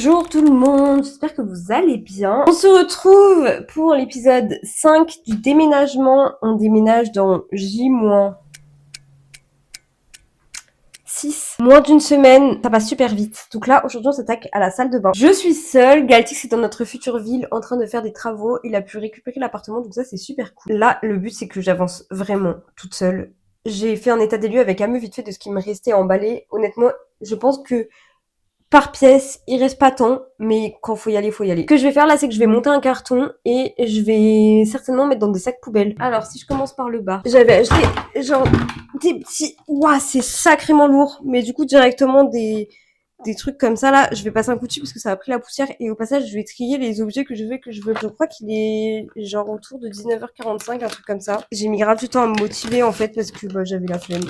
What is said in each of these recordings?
Bonjour tout le monde, j'espère que vous allez bien. On se retrouve pour l'épisode 5 du déménagement. On déménage dans J-6. Moins d'une semaine, ça passe super vite. Donc là, aujourd'hui, on s'attaque à la salle de bain. Je suis seule, Galtix est dans notre future ville en train de faire des travaux. Il a pu récupérer l'appartement, donc ça, c'est super cool. Là, le but, c'est que j'avance vraiment toute seule. J'ai fait un état des lieux avec Ameux vite fait de ce qui me restait à emballer. Honnêtement, je pense que par pièce, il reste pas tant, mais quand faut y aller, faut y aller. Ce que je vais faire là, c'est que je vais monter un carton et je vais certainement mettre dans des sacs poubelles. Alors, si je commence par le bas, j'avais acheté genre des petits... Ouah, c'est sacrément lourd, mais du coup, directement des trucs comme ça là, je vais passer un coup dessus parce que ça a pris la poussière et au passage, je vais trier les objets que je veux. Je crois qu'il est genre autour de 19h45, un truc comme ça. J'ai mis grave du temps à me motiver en fait parce que j'avais la flemme.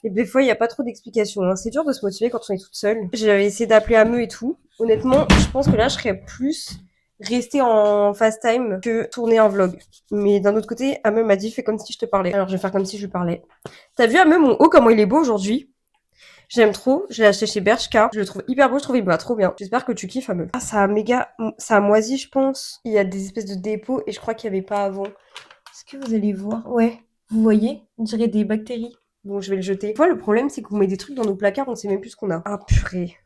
Et des fois, il n'y a pas trop d'explications. Hein. C'est dur de se motiver quand on est toute seule. J'avais essayé d'appeler Ameux et tout. Honnêtement, je pense que là, je serais plus rester en fast time que tourner un vlog. Mais d'un autre côté, Ameux m'a dit, fais comme si je te parlais. Alors, je vais faire comme si je lui parlais. T'as vu, Ameux, mon haut, comment il est beau aujourd'hui? J'aime trop. Je l'ai acheté chez Bershka. Je le trouve hyper beau. Je trouve il me va trop bien. J'espère que tu kiffes, Ameux. Ah, ça a moisi, je pense. Il y a des espèces de dépôts et je crois qu'il n'y avait pas avant. Est-ce que vous allez voir? Ouais. Vous voyez? On dirait des bactéries. Bon, je vais le jeter. Tu vois, le problème, c'est qu'on met des trucs dans nos placards, on sait même plus ce qu'on a. Ah, purée.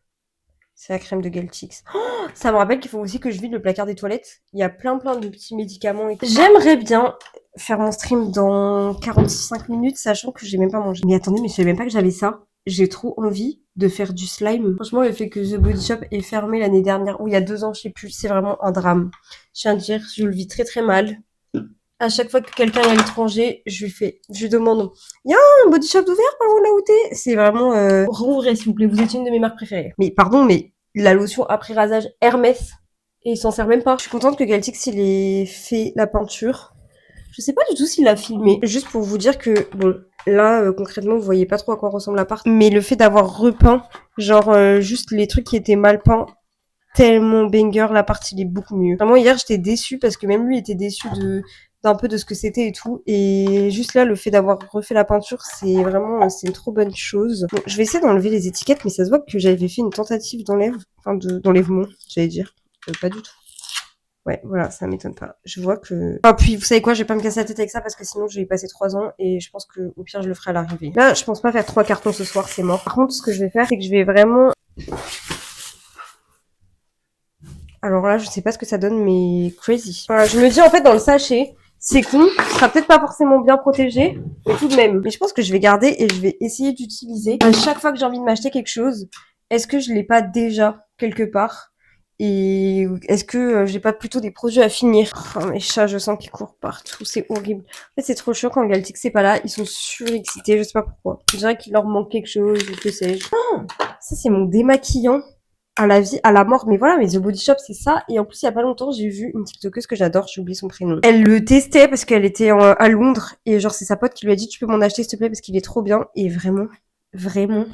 C'est la crème de Galtix. Oh, ça me rappelle qu'il faut aussi que je vide le placard des toilettes. Il y a plein de petits médicaments. Et... J'aimerais bien faire mon stream dans 45 minutes, sachant que j'ai même pas mangé. Mais attendez, mais je savais même pas que j'avais ça. J'ai trop envie de faire du slime. Franchement, le fait que The Body Shop ait fermé l'année dernière, ou il y a 2 ans, je sais plus, c'est vraiment un drame. Je tiens à dire, je le vis très très mal. À chaque fois que quelqu'un est à l'étranger, je lui demande, y'a un body shop ouvert par où là où t'es? C'est vraiment, rouvrez s'il vous plaît, vous êtes une de mes marques préférées. Mais pardon, mais la lotion après rasage Hermès, et il s'en sert même pas. Je suis contente que Galtix il ait fait la peinture. Je sais pas du tout s'il a filmé. Juste pour vous dire que, bon, là, concrètement, vous voyez pas trop à quoi ressemble l'appart. Mais le fait d'avoir repeint, genre, juste les trucs qui étaient mal peints, tellement banger, l'appart il est beaucoup mieux. Vraiment hier j'étais déçue parce que même lui était déçu d'un peu de ce que c'était et tout, et juste là le fait d'avoir refait la peinture c'est une trop bonne chose. Bon, je vais essayer d'enlever les étiquettes mais ça se voit que j'avais fait une tentative d'enlèvement j'allais dire, pas du tout. Ouais, voilà, ça m'étonne pas. Je vois que... Ah, puis, vous savez quoi, je vais pas me casser la tête avec ça parce que sinon, je vais y passer 3 ans et je pense que, au pire, je le ferai à l'arrivée. Là, je pense pas faire 3 cartons ce soir, c'est mort. Par contre, ce que je vais faire, c'est que je vais vraiment... Alors là, je sais pas ce que ça donne, mais crazy. Voilà, je me dis en fait dans le sachet, c'est con, ce sera peut-être pas forcément bien protégé, mais tout de même. Mais je pense que je vais garder et je vais essayer d'utiliser à chaque fois que j'ai envie de m'acheter quelque chose. Est-ce que je l'ai pas déjà quelque part? Et est-ce que j'ai pas plutôt des produits à finir? Oh, mes chats, je sens qu'ils courent partout, c'est horrible. En fait, c'est trop chiant quand Galtix c'est pas là, ils sont surexcités, je sais pas pourquoi. Je dirais qu'il leur manque quelque chose, ou que sais-je. Oh, ça c'est mon démaquillant. À la vie, à la mort, mais voilà, mais The Body Shop c'est ça, et en plus il y a pas longtemps j'ai vu une TikTokeuse que j'adore, j'ai oublié son prénom. Elle le testait parce qu'elle était à Londres, et genre c'est sa pote qui lui a dit tu peux m'en acheter s'il te plaît parce qu'il est trop bien, et vraiment, vraiment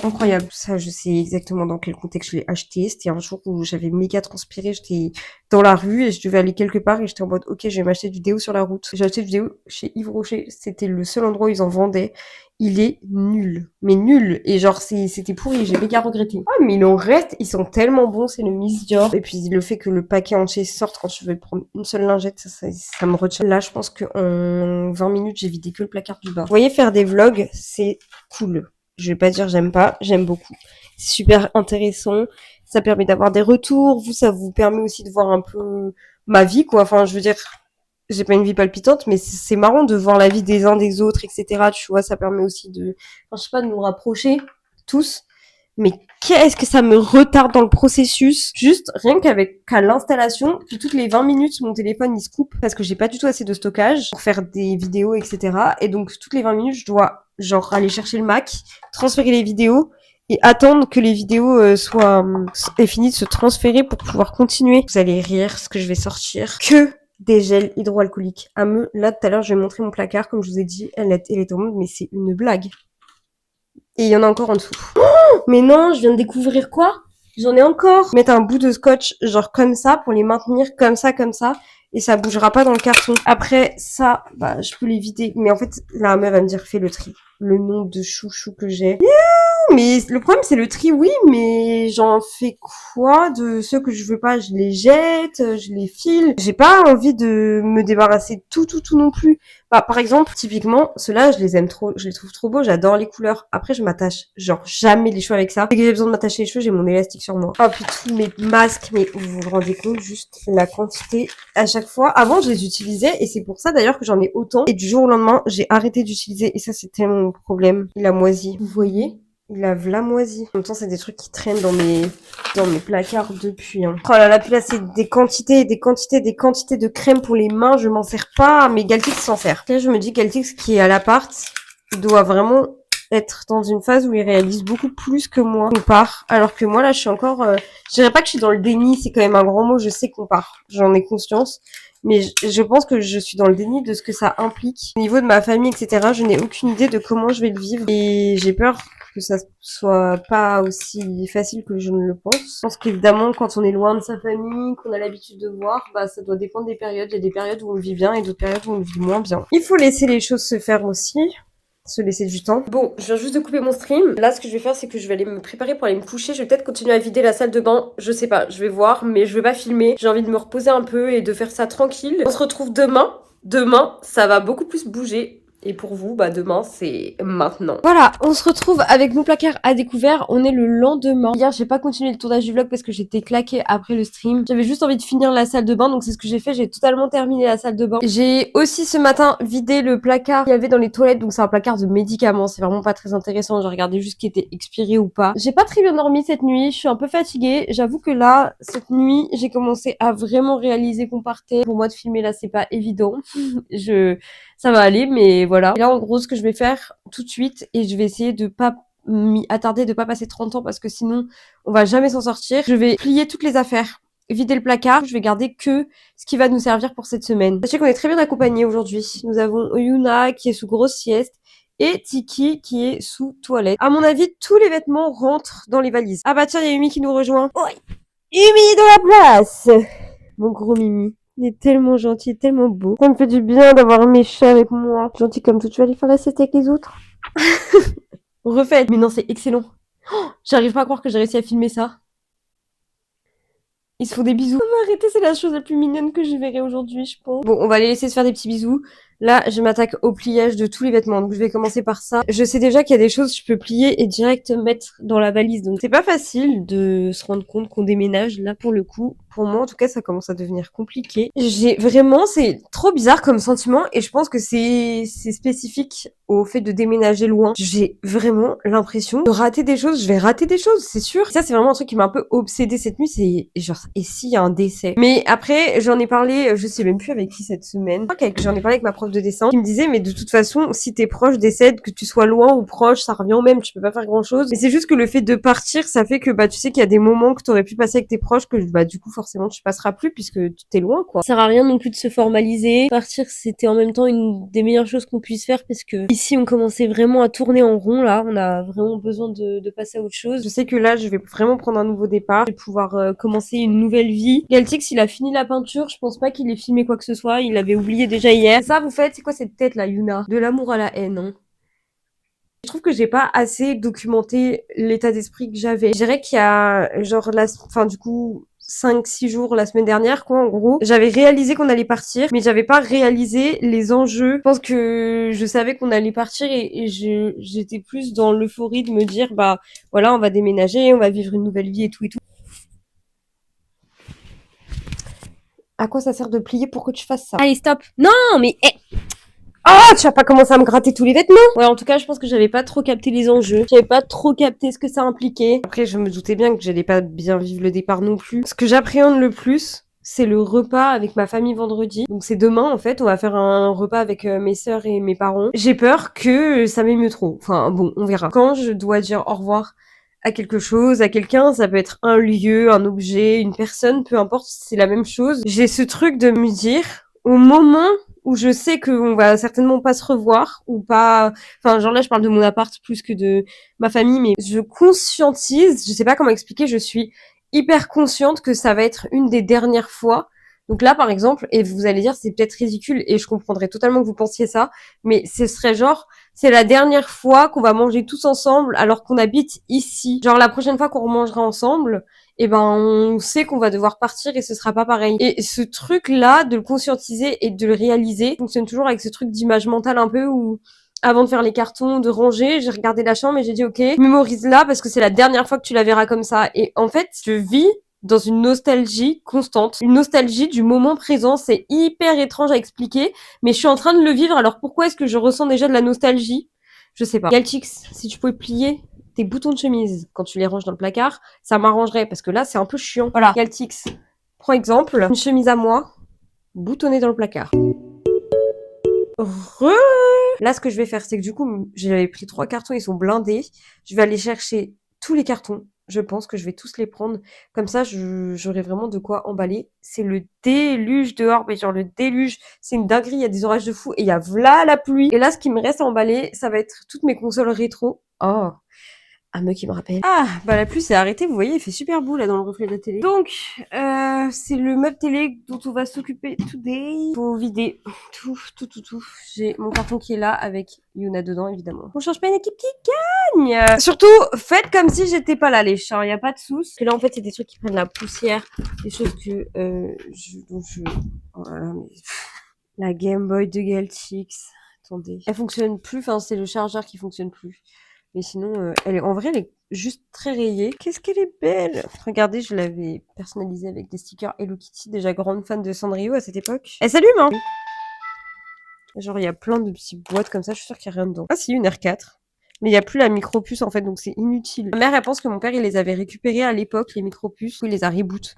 incroyable. Ça je sais exactement dans quel contexte je l'ai acheté, c'était un jour où j'avais méga transpiré, j'étais dans la rue et je devais aller quelque part et j'étais en mode ok je vais m'acheter du déo sur la route. J'ai acheté du déo chez Yves Rocher, c'était le seul endroit où ils en vendaient. Il est nul, mais nul. Et genre, c'était pourri, j'ai méga regretté. Ah, mais il en reste, ils sont tellement bons, c'est le Miss Dior. Et puis, le fait que le paquet entier sorte quand tu veux prendre une seule lingette, ça me retient. Là, je pense qu'en 20 minutes, j'ai vidé que le placard du bas. Vous voyez, faire des vlogs, c'est cool. Je vais pas dire j'aime pas, j'aime beaucoup. C'est super intéressant. Ça permet d'avoir des retours. Ça vous permet aussi de voir un peu ma vie, quoi. Enfin, je veux dire, j'ai pas une vie palpitante, mais c'est marrant de voir la vie des uns des autres, etc. Tu vois, ça permet aussi je sais pas, de nous rapprocher tous. Mais qu'est-ce que ça me retarde dans le processus? Juste, rien qu'à l'installation, puis toutes les 20 minutes, mon téléphone, il se coupe parce que j'ai pas du tout assez de stockage pour faire des vidéos, etc. Et donc, toutes les 20 minutes, je dois, genre, aller chercher le Mac, transférer les vidéos, et attendre que les vidéos aient fini de se transférer pour pouvoir continuer. Vous allez rire ce que je vais sortir. Que des gels hydroalcooliques. Là, tout à l'heure, je vais montrer mon placard, comme je vous ai dit, elle est en mode, mais c'est une blague. Et il y en a encore en dessous. Oh, mais non, je viens de découvrir quoi? J'en ai encore. Mettre un bout de scotch, genre comme ça, pour les maintenir comme ça, et ça bougera pas dans le carton. Après, ça, je peux les vider. Mais en fait, la meuf va me dire, fais le tri. Le nombre de chouchous que j'ai. Yeah, mais le problème c'est le tri, oui, mais j'en fais quoi de ceux que je veux pas? Je les jette, je les file. J'ai pas envie de me débarrasser de tout non plus. Bah, par exemple, typiquement, ceux-là, je les aime trop, je les trouve trop beaux, j'adore les couleurs. Après, je m'attache genre jamais les cheveux avec ça. Dès que j'ai besoin de m'attacher les cheveux, j'ai mon élastique sur moi. Oh, puis tous mes masques, mais vous vous rendez compte juste la quantité à chaque fois. Avant, je les utilisais et c'est pour ça d'ailleurs que j'en ai autant. Et du jour au lendemain, j'ai arrêté d'utiliser et ça, c'est tellement mon problème. Il a moisi. Vous voyez? Il a vlamoisi. En même temps, c'est des trucs qui traînent dans mes placards depuis. Hein. Oh là là, puis là, c'est des quantités, de crème pour les mains. Je m'en sers pas, mais Galtix s'en sert. Là, je me dis Galtix qui est à l'appart, il doit vraiment être dans une phase où il réalise beaucoup plus que moi qu'on part. Alors que moi, là, je suis encore... je dirais pas que je suis dans le déni, c'est quand même un grand mot. Je sais qu'on part. J'en ai conscience. Mais je pense que je suis dans le déni de ce que ça implique. Au niveau de ma famille, etc., je n'ai aucune idée de comment je vais le vivre. Et j'ai peur que ça soit pas aussi facile que je ne le pense. Je pense qu'évidemment, quand on est loin de sa famille, qu'on a l'habitude de voir, bah, ça doit dépendre des périodes. Il y a des périodes où on le vit bien et d'autres périodes où on le vit moins bien. Il faut laisser les choses se faire aussi. Se laisser du temps. Bon, je viens juste de couper mon stream. Là, ce que je vais faire, c'est que je vais aller me préparer pour aller me coucher. Je vais peut-être continuer à vider la salle de bain. Je sais pas, je vais voir, mais je vais pas filmer. J'ai envie de me reposer un peu et de faire ça tranquille. On se retrouve demain. Demain, ça va beaucoup plus bouger. Et pour vous, bah demain, c'est maintenant. Voilà, on se retrouve avec mon placard à découvert. On est le lendemain. Hier, j'ai pas continué le tournage du vlog parce que j'étais claquée après le stream. J'avais juste envie de finir la salle de bain, donc c'est ce que j'ai fait. J'ai totalement terminé la salle de bain. J'ai aussi ce matin vidé le placard qu'il y avait dans les toilettes. Donc c'est un placard de médicaments. C'est vraiment pas très intéressant. J'ai regardé juste qui était expiré ou pas. J'ai pas très bien dormi cette nuit. Je suis un peu fatiguée. J'avoue que là, cette nuit, j'ai commencé à vraiment réaliser qu'on partait. Pour moi de filmer là, c'est pas évident. Ça va aller, mais voilà. Et là, en gros, ce que je vais faire tout de suite, et je vais essayer de pas m'y attarder, de pas passer 30 ans, parce que sinon, on va jamais s'en sortir. Je vais plier toutes les affaires, vider le placard. Je vais garder que ce qui va nous servir pour cette semaine. Sachez qu'on est très bien accompagnés aujourd'hui. Nous avons Yuna qui est sous grosse sieste et Tiki qui est sous toilette. À mon avis, tous les vêtements rentrent dans les valises. Ah bah tiens, il y a Yumi qui nous rejoint. Oh, Yumi dans la place. Mon gros Mimi. Il est tellement gentil, tellement beau. Ça me fait du bien d'avoir mes chats avec moi. Gentil comme tout. Tu vas aller faire la sieste avec les autres? Refait. Mais non, c'est excellent. Oh, j'arrive pas à croire que j'ai réussi à filmer ça. Ils se font des bisous. On va arrêter, c'est la chose la plus mignonne que je verrai aujourd'hui, je pense. Bon, on va les laisser se faire des petits bisous. Là, je m'attaque au pliage de tous les vêtements. Donc, je vais commencer par ça. Je sais déjà qu'il y a des choses que je peux plier et direct mettre dans la valise. Donc, c'est pas facile de se rendre compte qu'on déménage. Là, pour le coup, pour moi, en tout cas, ça commence à devenir compliqué. J'ai vraiment, c'est trop bizarre comme sentiment et je pense que c'est spécifique au fait de déménager loin. J'ai vraiment l'impression de rater des choses. Je vais rater des choses, c'est sûr. Ça, c'est vraiment un truc qui m'a un peu obsédée cette nuit. C'est genre, et s'il y a un décès? Mais après, j'en ai parlé, je sais même plus avec qui cette semaine. Je crois que j'en ai parlé avec ma prof de dessin qui me disait, mais de toute façon, si tes proches décèdent, que tu sois loin ou proche, ça revient au même. Tu peux pas faire grand chose. Mais c'est juste que le fait de partir, ça fait que, bah, tu sais qu'il y a des moments que t'aurais pu passer avec tes proches que, bah, du coup, forcément, tu passeras plus puisque tu t'es loin, quoi. Ça sert à rien non plus de se formaliser. Partir, c'était en même temps une des meilleures choses qu'on puisse faire parce que ici, on commençait vraiment à tourner en rond, là. On a vraiment besoin de passer à autre chose. Je sais que là, je vais vraiment prendre un nouveau départ. Je vais pouvoir commencer une nouvelle vie. Galtix, il a fini la peinture. Je pense pas qu'il ait filmé quoi que ce soit. Il avait oublié déjà hier. Ça, vous faites, c'est quoi cette tête, là, Yuna? De l'amour à la haine, hein. Je trouve que j'ai pas assez documenté l'état d'esprit que j'avais. Je dirais qu'il y a, genre, enfin, du coup, 5-6 jours la semaine dernière, quoi, en gros. J'avais réalisé qu'on allait partir, mais j'avais pas réalisé les enjeux. Je pense que je savais qu'on allait partir et j'étais plus dans l'euphorie de me dire, bah, voilà, on va déménager, on va vivre une nouvelle vie et tout et tout. À quoi ça sert de plier pour que tu fasses ça? Allez, stop! Non, mais, oh, tu vas pas commencer à me gratter tous les vêtements. Ouais, en tout cas, je pense que j'avais pas trop capté les enjeux. J'avais pas trop capté ce que ça impliquait. Après, je me doutais bien que j'allais pas bien vivre le départ non plus. Ce que j'appréhende le plus, c'est le repas avec ma famille vendredi. Donc c'est demain, en fait, on va faire un repas avec mes sœurs et mes parents. J'ai peur que ça m'émeut trop. Enfin, bon, on verra. Quand je dois dire au revoir à quelque chose, à quelqu'un, ça peut être un lieu, un objet, une personne, peu importe, c'est la même chose. J'ai ce truc de me dire, au moment où je sais qu'on va certainement pas se revoir, ou pas, enfin, genre là, je parle de mon appart plus que de ma famille, mais je conscientise, je sais pas comment expliquer, je suis hyper consciente que ça va être une des dernières fois Donc là, par exemple, et vous allez dire c'est peut-être ridicule et je comprendrais totalement que vous pensiez ça, mais ce serait genre, c'est la dernière fois qu'on va manger tous ensemble alors qu'on habite ici. Genre la prochaine fois qu'on mangera ensemble, eh ben on sait qu'on va devoir partir et ce sera pas pareil. Et ce truc-là, de le conscientiser et de le réaliser, fonctionne toujours avec ce truc d'image mentale un peu où avant de faire les cartons, de ranger, j'ai regardé la chambre et j'ai dit ok, mémorise là parce que c'est la dernière fois que tu la verras comme ça. Et en fait, je vis dans une nostalgie constante, une nostalgie du moment présent. C'est hyper étrange à expliquer, mais je suis en train de le vivre. Alors pourquoi est-ce que je ressens déjà de la nostalgie? Je sais pas. Galtix, si tu pouvais plier tes boutons de chemise quand tu les ranges dans le placard, ça m'arrangerait parce que là c'est un peu chiant. Voilà, Galtix, prends exemple, une chemise à moi, boutonnée dans le placard. Là, ce que je vais faire, c'est que du coup, j'avais pris 3 cartons, ils sont blindés. Je vais aller chercher tous les cartons. Je pense que je vais tous les prendre. Comme ça, j'aurai vraiment de quoi emballer. C'est le déluge dehors, mais genre le déluge. C'est une dinguerie, il y a des orages de fou et il y a v'là la pluie. Et là, ce qui me reste à emballer, ça va être toutes mes consoles rétro. Oh, un mec qui me rappelle. Ah, bah la pluie s'est arrêtée, vous voyez, il fait super beau là dans le reflet de la télé. Donc, c'est le meuble télé dont on va s'occuper today. Faut vider tout. J'ai mon carton qui est là avec Yuna dedans, évidemment. On change pas une équipe qui gagne. Surtout, faites comme si j'étais pas là, les chats, y a pas de sous. Parce que là, en fait, c'est des trucs qui prennent la poussière, des choses que oh là là, mais... La Game Boy de Galtix. Attendez. Elle fonctionne plus, enfin, c'est le chargeur qui fonctionne plus. Mais sinon, en vrai, elle est juste très rayée. Qu'est-ce qu'elle est belle! Regardez, je l'avais personnalisée avec des stickers Hello Kitty, déjà grande fan de Sanrio à cette époque. Elle s'allume, hein! Genre, il y a plein de petites boîtes comme ça, je suis sûre qu'il n'y a rien dedans. Ah si, une R4. Mais il n'y a plus la micro-puce en fait, donc c'est inutile. Ma mère, elle pense que mon père, il les avait récupérées à l'époque, les micro-puces, il les a reboot.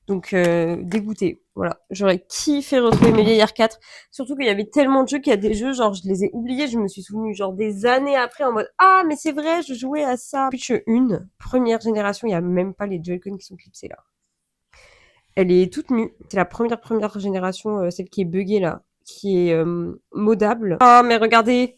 Donc, dégoûté. Voilà. J'aurais kiffé retrouver mes vieilles R4. Surtout qu'il y avait tellement de jeux qu'il y a des jeux, genre, je les ai oubliés. Je me suis souvenue, genre, des années après, en mode, ah, mais c'est vrai, je jouais à ça. Switch 1, première génération, il y a même pas les Joy-Con qui sont clipsés, là. Elle est toute nue. C'est la première génération, celle qui est buggée, là. Qui est modable. Ah, mais regardez,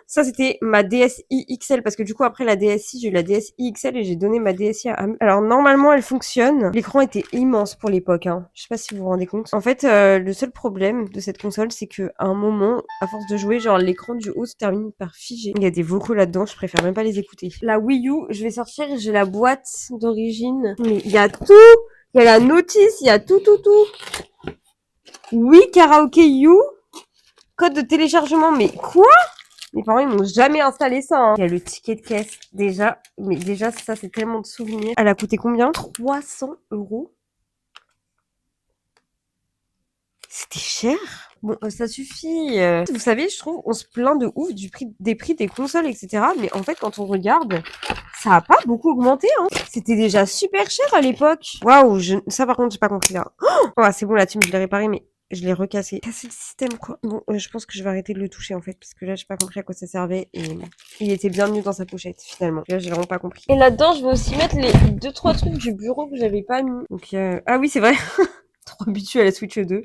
ça c'était ma DSi XL parce que du coup après la DSi j'ai eu la DSi XL et j'ai donné ma DSi à Alors normalement elle fonctionne. L'écran était immense pour l'époque. Hein. Je sais pas si vous vous rendez compte. En fait le seul problème de cette console c'est que à un moment à force de jouer genre l'écran du haut se termine par figer. Il y a des vocaux là-dedans, je préfère même pas les écouter. La Wii U, je vais sortir, j'ai la boîte d'origine. Mais il y a tout. Il y a la notice, il y a tout. Oui, Karaoke You. Code de téléchargement, mais quoi? Mes parents, ils m'ont jamais installé ça. Hein. Il y a le ticket de caisse, déjà. Mais déjà, ça, c'est tellement de souvenirs. Elle a coûté combien? 300 €. C'était cher. Bon, ça suffit. Vous savez, je trouve, on se plaint de ouf des prix des consoles, etc. Mais en fait, quand on regarde, ça a pas beaucoup augmenté. Hein. C'était déjà super cher à l'époque. Waouh, ça par contre, j'ai pas compris là. Oh, c'est bon, la team, je l'ai réparé, mais je l'ai recassé. Casser le système, quoi. Bon, je pense que je vais arrêter de le toucher, en fait, parce que là, j'ai pas compris à quoi ça servait, et il était bien mieux dans sa pochette, finalement. Là, j'ai vraiment pas compris. Et là-dedans, je vais aussi mettre les 2-3 trucs du bureau que j'avais pas mis. Donc, ah oui, c'est vrai. Trop habitué à la Switch 2.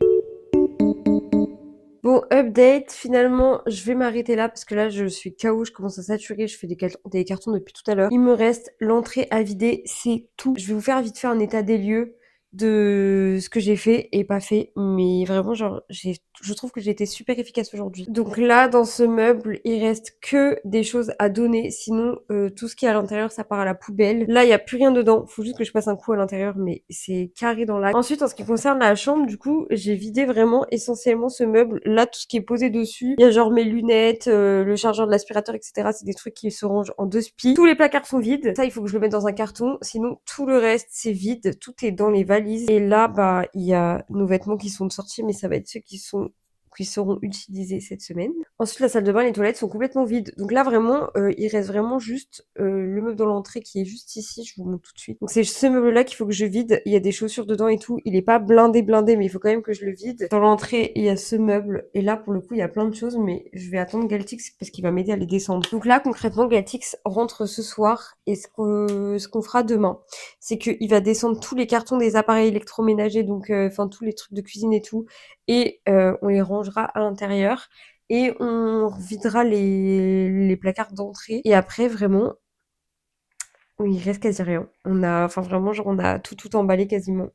Bon, update, finalement, je vais m'arrêter là parce que là, je suis KO, je commence à saturer, je fais des cartons depuis tout à l'heure. Il me reste l'entrée à vider, c'est tout. Je vais vous faire vite fait un état des lieux de ce que j'ai fait et pas fait, mais vraiment, genre, je trouve que j'ai été super efficace aujourd'hui. Donc là, dans ce meuble, il reste que des choses à donner, sinon, tout ce qui est à l'intérieur, ça part à la poubelle. Là, il y a plus rien dedans, faut juste que je passe un coup à l'intérieur, mais c'est carré dans l'axe. Ensuite, en ce qui concerne la chambre, du coup, j'ai vidé vraiment essentiellement ce meuble. Là, tout ce qui est posé dessus, il y a genre mes lunettes, le chargeur de l'aspirateur, etc. C'est des trucs qui se rangent en 2 spies. Tous les placards sont vides. Ça, il faut que je le mette dans un carton, sinon tout le reste, c'est vide. Tout est dans les valises. Et là, bah, il y a nos vêtements qui sont sortis, mais ça va être ceux qui seront utilisés cette semaine. Ensuite, la salle de bain et les toilettes sont complètement vides. Donc là, vraiment, il reste vraiment juste le meuble dans l'entrée qui est juste ici. Je vous montre tout de suite. Donc c'est ce meuble-là qu'il faut que je vide. Il y a des chaussures dedans et tout. Il est pas blindé, mais il faut quand même que je le vide. Dans l'entrée, il y a ce meuble. Et là, pour le coup, il y a plein de choses, mais je vais attendre Galtix parce qu'il va m'aider à les descendre. Donc là, concrètement, Galtix rentre ce soir. Et ce qu'on fera demain, c'est qu'il va descendre tous les cartons des appareils électroménagers, donc enfin tous les trucs de cuisine et tout, et on les rangera à l'intérieur et on videra les placards d'entrée. Et après, vraiment, il reste quasi rien. Enfin vraiment, genre on a tout emballé quasiment.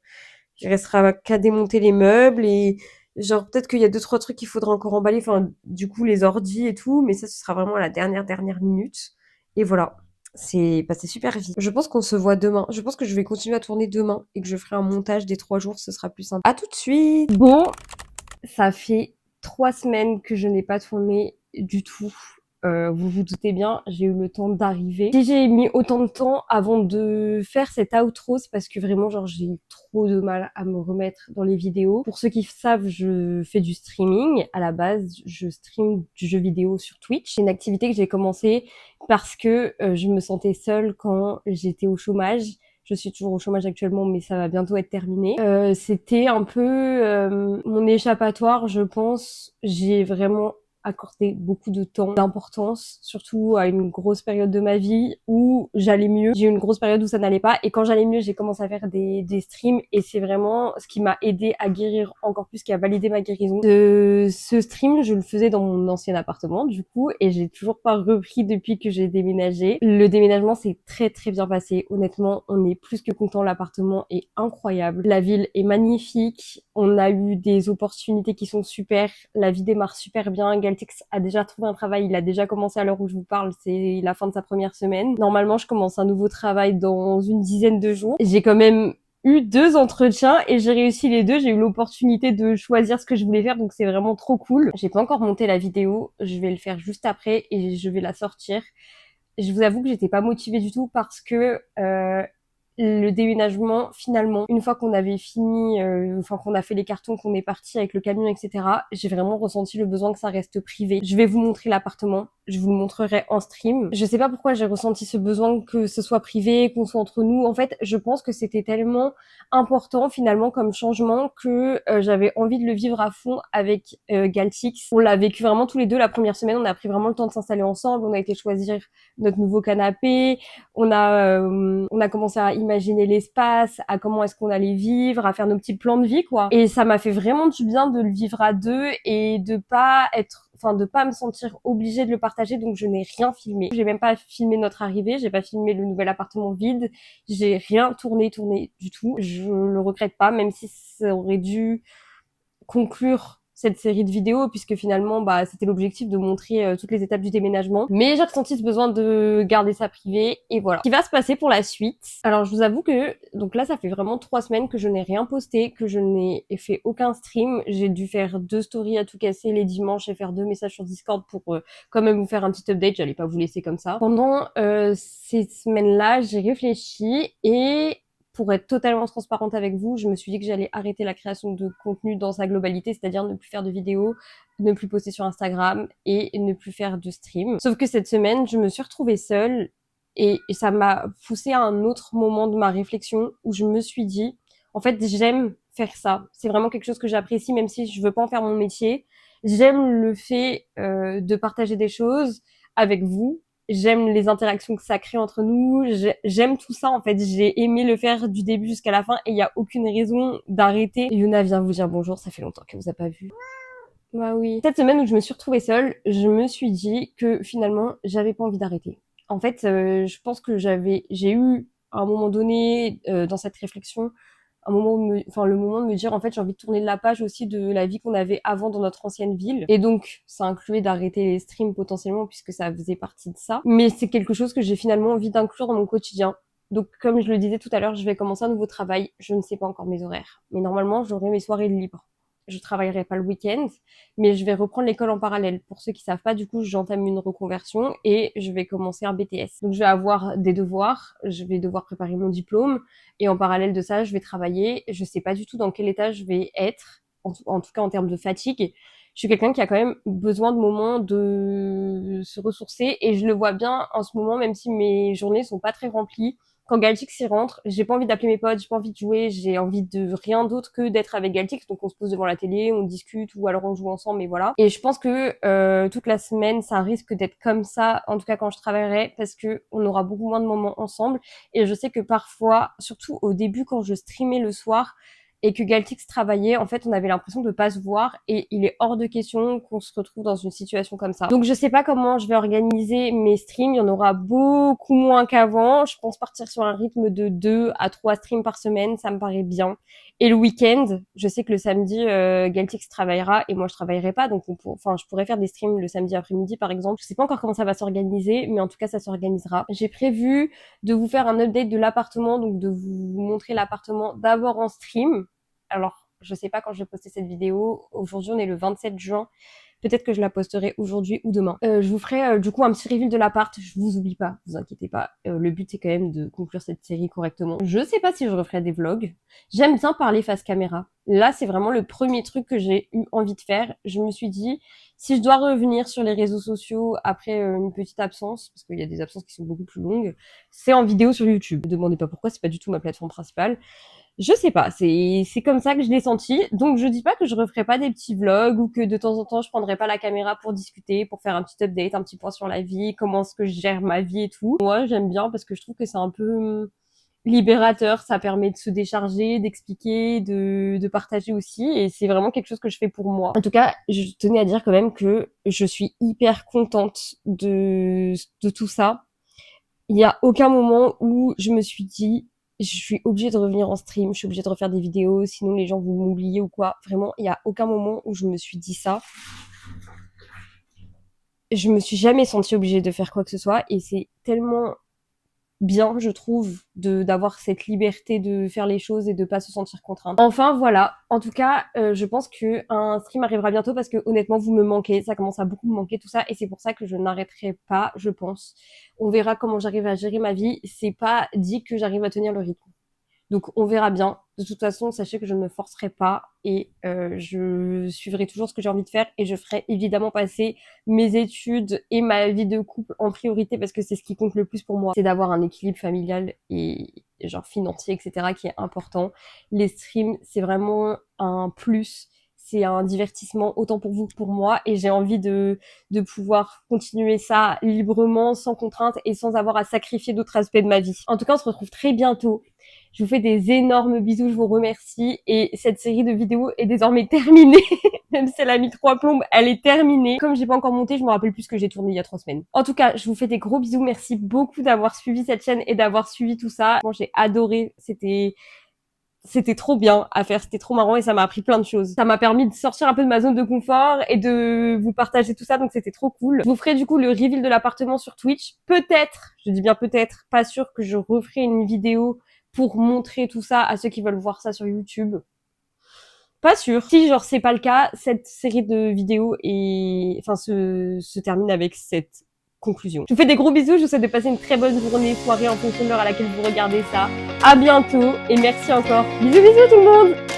Il restera qu'à démonter les meubles et genre peut-être qu'il y a 2-3 trucs qu'il faudra encore emballer, enfin du coup les ordis et tout, mais ça ce sera vraiment à la dernière minute. Et voilà, c'est passé super vite. Je pense qu'on se voit demain. Je pense que je vais continuer à tourner demain et que je ferai un montage des 3 jours, ce sera plus simple. À tout de suite. Bon, ça fait 3 semaines que je n'ai pas tourné du tout. Vous vous doutez bien, j'ai eu le temps d'arriver. Si j'ai mis autant de temps avant de faire cet outro, c'est parce que vraiment, genre, j'ai eu trop de mal à me remettre dans les vidéos. Pour ceux qui savent, je fais du streaming. À la base, je stream du jeu vidéo sur Twitch. C'est une activité que j'ai commencée parce que je me sentais seule quand j'étais au chômage. Je suis toujours au chômage actuellement, mais ça va bientôt être terminé. C'était un peu mon échappatoire, je pense. J'ai vraiment accordé beaucoup de temps, d'importance, surtout à une grosse période de ma vie où j'allais mieux. J'ai eu une grosse période où ça n'allait pas, et quand j'allais mieux, j'ai commencé à faire des streams, et c'est vraiment ce qui m'a aidé à guérir encore plus, qui a validé ma guérison. De ce stream, je le faisais dans mon ancien appartement, du coup, et j'ai toujours pas repris depuis que j'ai déménagé. Le déménagement s'est très très bien passé. Honnêtement, on est plus que content. L'appartement est incroyable. La ville est magnifique. On a eu des opportunités qui sont super. La vie démarre super bien. Galtix a déjà trouvé un travail. Il a déjà commencé à l'heure où je vous parle. C'est la fin de sa première semaine. Normalement, je commence un nouveau travail dans une dizaine de jours. J'ai quand même eu 2 entretiens et j'ai réussi les 2. J'ai eu l'opportunité de choisir ce que je voulais faire, donc c'est vraiment trop cool. J'ai pas encore monté la vidéo. Je vais le faire juste après et je vais la sortir. Je vous avoue que j'étais pas motivée du tout parce que le déménagement, finalement, une fois qu'on avait fini, enfin qu'on a fait les cartons, qu'on est parti avec le camion, etc., j'ai vraiment ressenti le besoin que ça reste privé. Je vais vous montrer l'appartement, je vous le montrerai en stream. Je sais pas pourquoi j'ai ressenti ce besoin que ce soit privé, qu'on soit entre nous. En fait, je pense que c'était tellement important finalement comme changement que j'avais envie de le vivre à fond avec Galtix. On l'a vécu vraiment tous les deux la première semaine, on a pris vraiment le temps de s'installer ensemble, on a été choisir notre nouveau canapé, on a commencé à imaginer l'espace, à comment est-ce qu'on allait vivre, à faire nos petits plans de vie, quoi. Et ça m'a fait vraiment du bien de le vivre à deux et de pas me sentir obligée de le partager, donc je n'ai rien filmé. J'ai même pas filmé notre arrivée, j'ai pas filmé le nouvel appartement vide, j'ai rien tourné du tout. Je le regrette pas, même si ça aurait dû conclure cette série de vidéos, puisque finalement bah c'était l'objectif de montrer toutes les étapes du déménagement, mais j'ai ressenti ce besoin de garder ça privé et voilà. Ce qui va se passer pour la suite, alors je vous avoue que donc là ça fait vraiment 3 semaines que je n'ai rien posté, que je n'ai fait aucun stream. J'ai dû faire 2 stories à tout casser les dimanches et faire 2 messages sur Discord pour quand même vous faire un petit update. J'allais pas vous laisser comme ça. Pendant ces semaines-là, j'ai réfléchi et pour être totalement transparente avec vous, je me suis dit que j'allais arrêter la création de contenu dans sa globalité, c'est-à-dire ne plus faire de vidéos, ne plus poster sur Instagram et ne plus faire de stream. Sauf que cette semaine, je me suis retrouvée seule et ça m'a poussée à un autre moment de ma réflexion où je me suis dit, en fait, j'aime faire ça. C'est vraiment quelque chose que j'apprécie, même si je veux pas en faire mon métier. J'aime le fait de partager des choses avec vous. J'aime les interactions que ça crée entre nous, j'aime tout ça en fait, j'ai aimé le faire du début jusqu'à la fin et il y a aucune raison d'arrêter. Yuna vient vous dire bonjour, ça fait longtemps qu'elle vous a pas vu. Bah oui. Cette semaine où je me suis retrouvée seule, je me suis dit que finalement, j'avais pas envie d'arrêter. En fait, je pense que j'ai eu à un moment donné dans cette réflexion un moment le moment de me dire en fait j'ai envie de tourner la page aussi de la vie qu'on avait avant dans notre ancienne ville, et donc ça incluait d'arrêter les streams potentiellement puisque ça faisait partie de ça, mais c'est quelque chose que j'ai finalement envie d'inclure dans mon quotidien. Donc comme je le disais tout à l'heure, je vais commencer un nouveau travail, je ne sais pas encore mes horaires, mais normalement j'aurai mes soirées libres. Je travaillerai pas le week-end, mais je vais reprendre l'école en parallèle. Pour ceux qui savent pas, du coup, j'entame une reconversion et je vais commencer un BTS. Donc, je vais avoir des devoirs, je vais devoir préparer mon diplôme et en parallèle de ça, je vais travailler. Je sais pas du tout dans quel état je vais être, en tout cas en termes de fatigue. Je suis quelqu'un qui a quand même besoin de moments de se ressourcer et je le vois bien en ce moment, même si mes journées sont pas très remplies. Quand Galtix y rentre, j'ai pas envie d'appeler mes potes, j'ai pas envie de jouer, j'ai envie de rien d'autre que d'être avec Galtix. Donc on se pose devant la télé, on discute ou alors on joue ensemble, et voilà. Et je pense que toute la semaine, ça risque d'être comme ça, en tout cas quand je travaillerai, parce que on aura beaucoup moins de moments ensemble. Et je sais que parfois, surtout au début quand je streamais le soir, et que Galtix travaillait, en fait, on avait l'impression de pas se voir et il est hors de question qu'on se retrouve dans une situation comme ça. Donc je sais pas comment je vais organiser mes streams, il y en aura beaucoup moins qu'avant. Je pense partir sur un rythme de 2 à 3 streams par semaine, ça me paraît bien. Et le week-end, je sais que le samedi, Galtix travaillera et moi je travaillerai pas, donc je pourrais faire des streams le samedi après-midi par exemple. Je sais pas encore comment ça va s'organiser, mais en tout cas ça s'organisera. J'ai prévu de vous faire un update de l'appartement, donc de vous montrer l'appartement d'abord en stream. Alors, je sais pas quand je vais poster cette vidéo. Aujourd'hui, on est le 27 juin. Peut-être que je la posterai aujourd'hui ou demain. Je vous ferai du coup un petit reveal de l'appart. Je vous oublie pas, vous inquiétez pas. Le but c'est quand même de conclure cette série correctement. Je sais pas si je referai des vlogs. J'aime bien parler face caméra. Là, c'est vraiment le premier truc que j'ai eu envie de faire. Je me suis dit, si je dois revenir sur les réseaux sociaux après une petite absence, parce qu'il y a des absences qui sont beaucoup plus longues, c'est en vidéo sur YouTube. Ne me demandez pas pourquoi, c'est pas du tout ma plateforme principale. Je sais pas, c'est comme ça que je l'ai senti. Donc je dis pas que je referai pas des petits vlogs ou que de temps en temps je prendrai pas la caméra pour discuter, pour faire un petit update, un petit point sur la vie, comment est-ce que je gère ma vie et tout. Moi, j'aime bien parce que je trouve que c'est un peu libérateur, ça permet de se décharger, d'expliquer, de partager aussi et c'est vraiment quelque chose que je fais pour moi. En tout cas, je tenais à dire quand même que je suis hyper contente de tout ça. Il y a aucun moment où je me suis dit je suis obligée de revenir en stream, je suis obligée de refaire des vidéos, sinon les gens vont m'oublier ou quoi. Vraiment, il y a aucun moment où je me suis dit ça. Je me suis jamais sentie obligée de faire quoi que ce soit et c'est tellement bien, je trouve, d'avoir cette liberté de faire les choses et de pas se sentir contrainte. Enfin, voilà. En tout cas, je pense que un stream arrivera bientôt parce que honnêtement, vous me manquez. Ça commence à beaucoup me manquer tout ça et c'est pour ça que je n'arrêterai pas, je pense. On verra comment j'arrive à gérer ma vie. C'est pas dit que j'arrive à tenir le rythme. Donc on verra bien. De toute façon, sachez que je ne me forcerai pas et je suivrai toujours ce que j'ai envie de faire et je ferai évidemment passer mes études et ma vie de couple en priorité parce que c'est ce qui compte le plus pour moi. C'est d'avoir un équilibre familial et genre financier, etc. qui est important. Les streams, c'est vraiment un plus. C'est un divertissement autant pour vous que pour moi et j'ai envie de pouvoir continuer ça librement, sans contrainte et sans avoir à sacrifier d'autres aspects de ma vie. En tout cas, on se retrouve très bientôt. Je vous fais des énormes bisous, je vous remercie et cette série de vidéos est désormais terminée. Même si elle a mis 3 plombes, elle est terminée. Comme j'ai pas encore monté, je me rappelle plus ce que j'ai tourné il y a 3 semaines. En tout cas, je vous fais des gros bisous. Merci beaucoup d'avoir suivi cette chaîne et d'avoir suivi tout ça. Bon, j'ai adoré. C'était trop bien à faire, c'était trop marrant et ça m'a appris plein de choses. Ça m'a permis de sortir un peu de ma zone de confort et de vous partager tout ça, donc c'était trop cool. Je vous ferai du coup le reveal de l'appartement sur Twitch. Peut-être, je dis bien peut-être, pas sûr que je referai une vidéo pour montrer tout ça à ceux qui veulent voir ça sur YouTube. Pas sûr. Si genre c'est pas le cas, cette série de vidéos se termine avec cette conclusion. Je vous fais des gros bisous, je vous souhaite de passer une très bonne journée, soirée en fonction de l'heure à laquelle vous regardez ça. À bientôt et merci encore. Bisous bisous tout le monde!